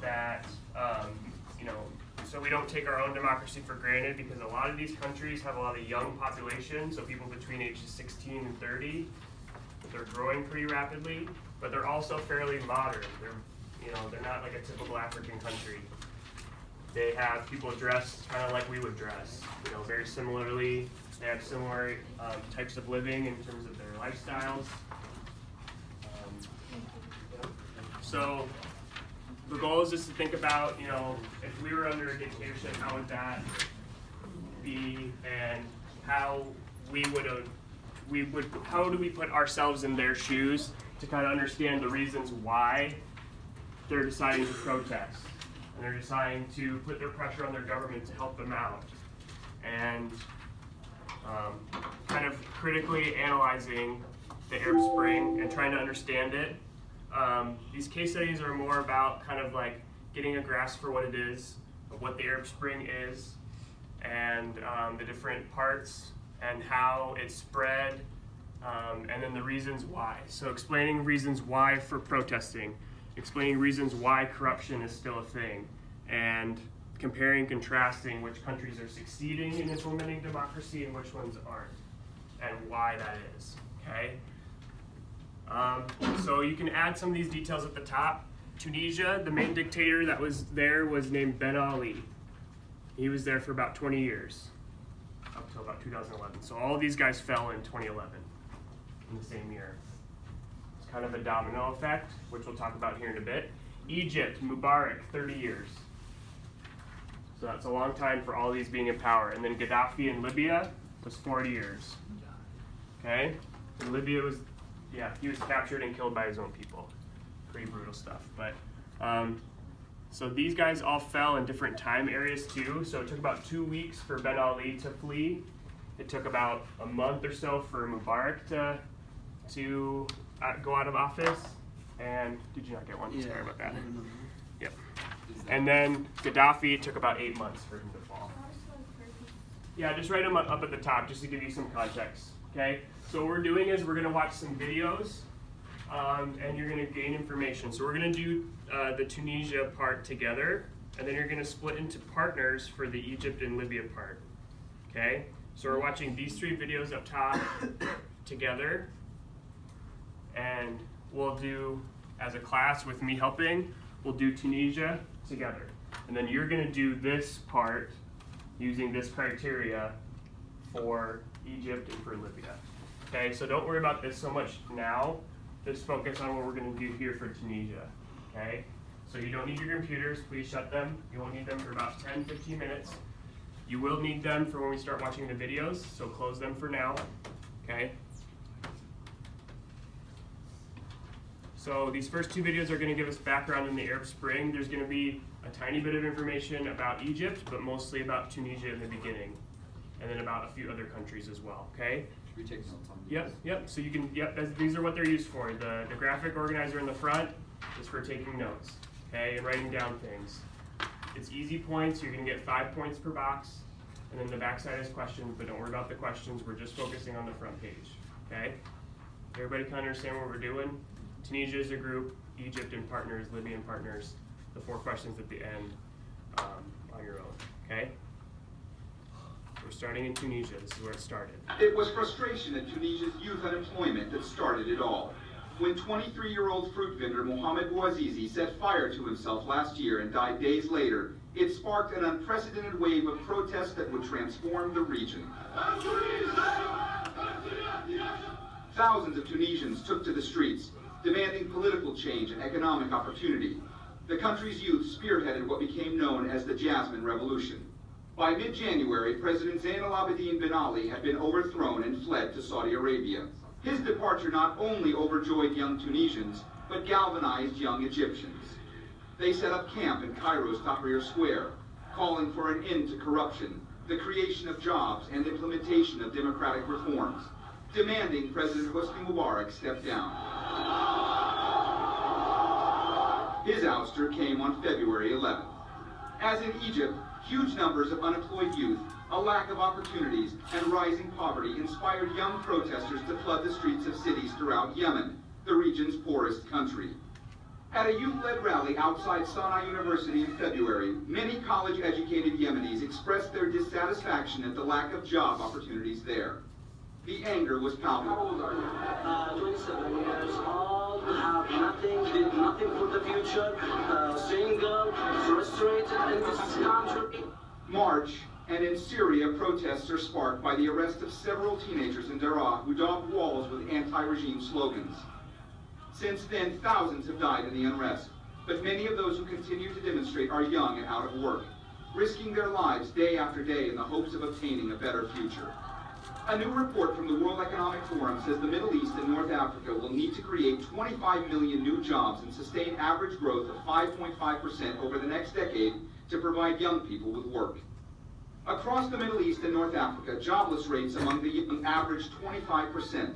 that, so we don't take our own democracy for granted, because a lot of these countries have a lot of young populations, so people between ages 16 and 30. They're growing pretty rapidly, but they're also fairly modern. They're not like a typical African country. They have people dressed kind of like we would dress, very similarly. They have similar types of living in terms of their lifestyles. So the goal is just to think about, if we were under a dictatorship, how would that be, and how how do we put ourselves in their shoes to kind of understand the reasons why they're deciding to protest, and they're deciding to put their pressure on their government to help them out, and kind of critically analyzing the Arab Spring and trying to understand it. These case studies are more about kind of like getting a grasp for what it is, of what the Arab Spring is, and the different parts and how it spread, and then the reasons why. So explaining reasons why for protesting, explaining reasons why corruption is still a thing, and comparing, contrasting which countries are succeeding in implementing democracy and which ones aren't, and why that is, okay? So you can add some of these details at the top. Tunisia, the main dictator that was there was named Ben Ali. He was there for about 20 years, up until about 2011. So all of these guys fell in 2011, in the same year. It's kind of a domino effect, which we'll talk about here in a bit. Egypt, Mubarak, 30 years. So that's a long time for all of these being in power. And then Gaddafi in Libya was 40 years. Okay? And Libya was, he was captured and killed by his own people. Pretty brutal stuff. But so these guys all fell in different time areas too. So it took about 2 weeks for Ben Ali to flee. It took about a month or so for Mubarak to go out of office. And did you not get one? Yeah. Sorry about that. Yep. And then Gaddafi, it took about 8 months for him to fall. Yeah, just write them up at the top just to give you some context. Okay? So what we're doing is we're going to watch some videos, and you're going to gain information. So we're going to do the Tunisia part together, and then you're going to split into partners for the Egypt and Libya part. Okay? So we're watching these 3 videos up top together, and we'll do, as a class with me helping, we'll do Tunisia together. And then you're going to do this part using this criteria for Egypt and for Libya. Okay, so don't worry about this so much now. Just focus on what we're going to do here for Tunisia. Okay, so you don't need your computers. Please shut them. You won't need them for about 10-15 minutes. You will need them for when we start watching the videos, so close them for now. Okay. So these first 2 videos are going to give us background in the Arab Spring. There's going to be a tiny bit of information about Egypt, but mostly about Tunisia in the beginning, and then about a few other countries as well. Okay. Should we take notes on these? Yep. So you can. These are what they're used for. The graphic organizer in the front is for taking notes. Okay, and writing down things. It's easy points. You're going to get 5 points per box, and then the back side is questions. But don't worry about the questions. We're just focusing on the front page. Okay. Everybody can understand what we're doing. Tunisia is a group, Egypt and partners, Libya and partners, the 4 questions at the end on your own, okay? We're starting in Tunisia, this is where it started. It was frustration at Tunisia's youth unemployment that started it all. When 23-year-old fruit vendor Mohamed Bouazizi set fire to himself last year and died days later, it sparked an unprecedented wave of protests that would transform the region. Thousands of Tunisians took to the streets, demanding political change and economic opportunity. The country's youth spearheaded what became known as the Jasmine Revolution. By mid-January, President Zain al-Abidine Ben Ali had been overthrown and fled to Saudi Arabia. His departure not only overjoyed young Tunisians, but galvanized young Egyptians. They set up camp in Cairo's Tahrir Square, calling for an end to corruption, the creation of jobs, and implementation of democratic reforms, demanding President Hosni Mubarak step down. His ouster came on February 11th. As in Egypt, huge numbers of unemployed youth, a lack of opportunities, and rising poverty inspired young protesters to flood the streets of cities throughout Yemen, the region's poorest country. At a youth-led rally outside Sana'a University in February, many college-educated Yemenis expressed their dissatisfaction at the lack of job opportunities there. The anger was palpable. How old are you? 27 years old, have nothing, did nothing for the future, single, frustrated in this country. March, and in Syria, protests are sparked by the arrest of several teenagers in Daraa who daubed walls with anti-regime slogans. Since then, thousands have died in the unrest, but many of those who continue to demonstrate are young and out of work, risking their lives day after day in the hopes of obtaining a better future. A new report from the World Economic Forum says the Middle East and North Africa will need to create 25 million new jobs and sustain average growth of 5.5% over the next decade to provide young people with work. Across the Middle East and North Africa, jobless rates among the young average 25%.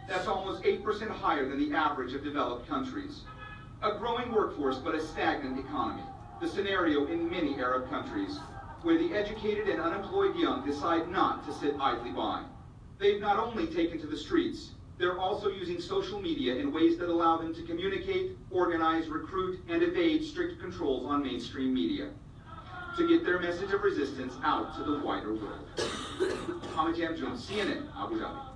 That's almost 8% higher than the average of developed countries. A growing workforce but a stagnant economy. The scenario in many Arab countries, where the educated and unemployed young decide not to sit idly by. They've not only taken to the streets, they're also using social media in ways that allow them to communicate, organize, recruit, and evade strict controls on mainstream media to get their message of resistance out to the wider world. Hamid Jamjoon, CNN, Abu Dhabi.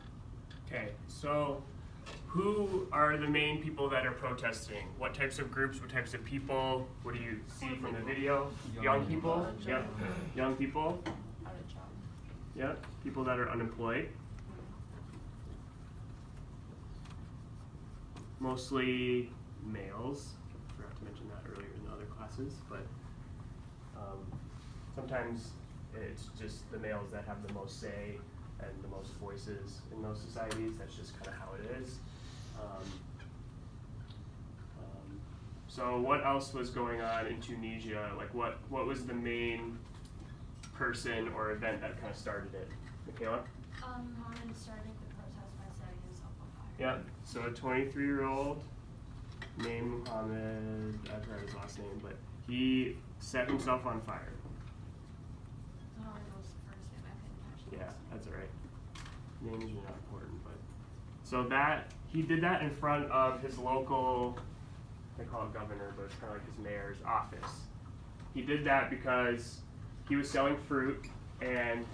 Okay, so who are the main people that are protesting? What types of groups, what types of people? What do you see from the video? Young people? Yep. Young people? Yep. People that are unemployed. Mostly males. I forgot to mention that earlier in the other classes, but sometimes it's just the males that have the most say and the most voices in those societies. That's just kind of how it is. So what else was going on in Tunisia? Like what was the main person or event that kind of started it? Michaela? Mohammed started the protest by setting himself on fire. Yeah, so a 23-year-old named Mohammed, I forgot his last name, but he set himself on fire. I don't know the first name, I couldn't catch the Yeah, last name. that's all right. Names are not important, but so that he did that in front of his local, they call it governor, but it's kind of like his mayor's office. He did that because he was selling fruit, and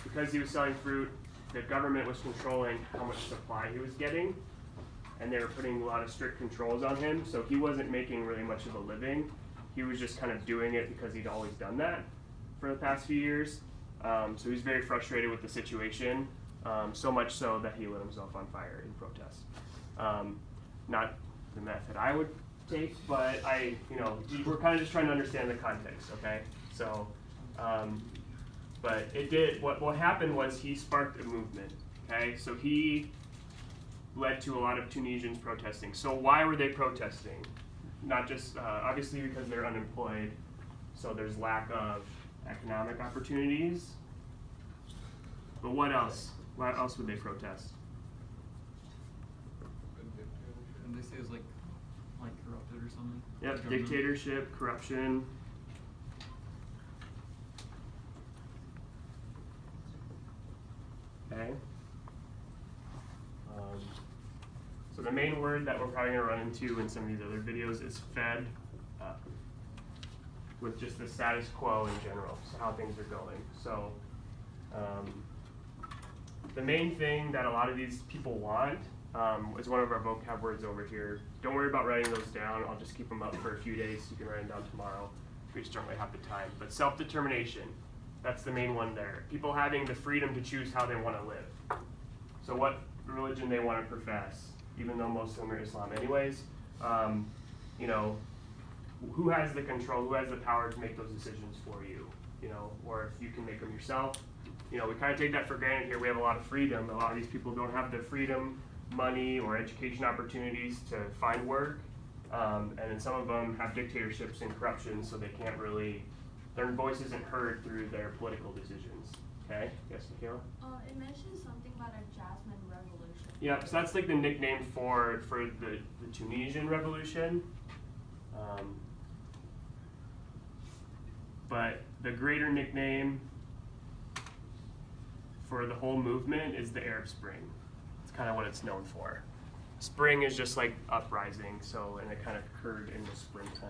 because he was selling fruit, the government was controlling how much supply he was getting, and they were putting a lot of strict controls on him, so he wasn't making really much of a living. He was just kind of doing it because he'd always done that for the past few years. So he's very frustrated with the situation, so much so that he lit himself on fire in protest. Not the method I would take, but we're kind of just trying to understand the context, okay? So, but it did, what happened was he sparked a movement, okay? So he led to a lot of Tunisians protesting. So why were they protesting? Not just, obviously because they're unemployed, so there's lack of economic opportunities. But what else? Why else would they protest? And they say it's like corrupted or something? Yep, Government. dictatorship, corruption. Okay. So the main word that we're probably going to run into in some of these other videos is fed up, with just the status quo in general, so how things are going. So the main thing that a lot of these people want is one of our vocab words over here. Don't worry about writing those down. I'll just keep them up for a few days. You can write them down tomorrow. We just don't really have the time. But self-determination, that's the main one there. People having the freedom to choose how they want to live. So what religion they want to profess, even though most of them are Islam anyways. Who has the control, who has the power to make those decisions for you, or if you can make them yourself. We kind of take that for granted here. We have a lot of freedom. A lot of these people don't have the freedom, money, or education opportunities to find work. And then some of them have dictatorships and corruption, so they can't really, their voice isn't heard through their political decisions. Okay? Yes, Michaela? It mentions something about a Jasmine Revolution. Yeah, so that's like the nickname for the Tunisian revolution. But the greater nickname for the whole movement is the Arab Spring. It's kind of what it's known for. Spring is just like uprising, so, and it kind of occurred in the springtime.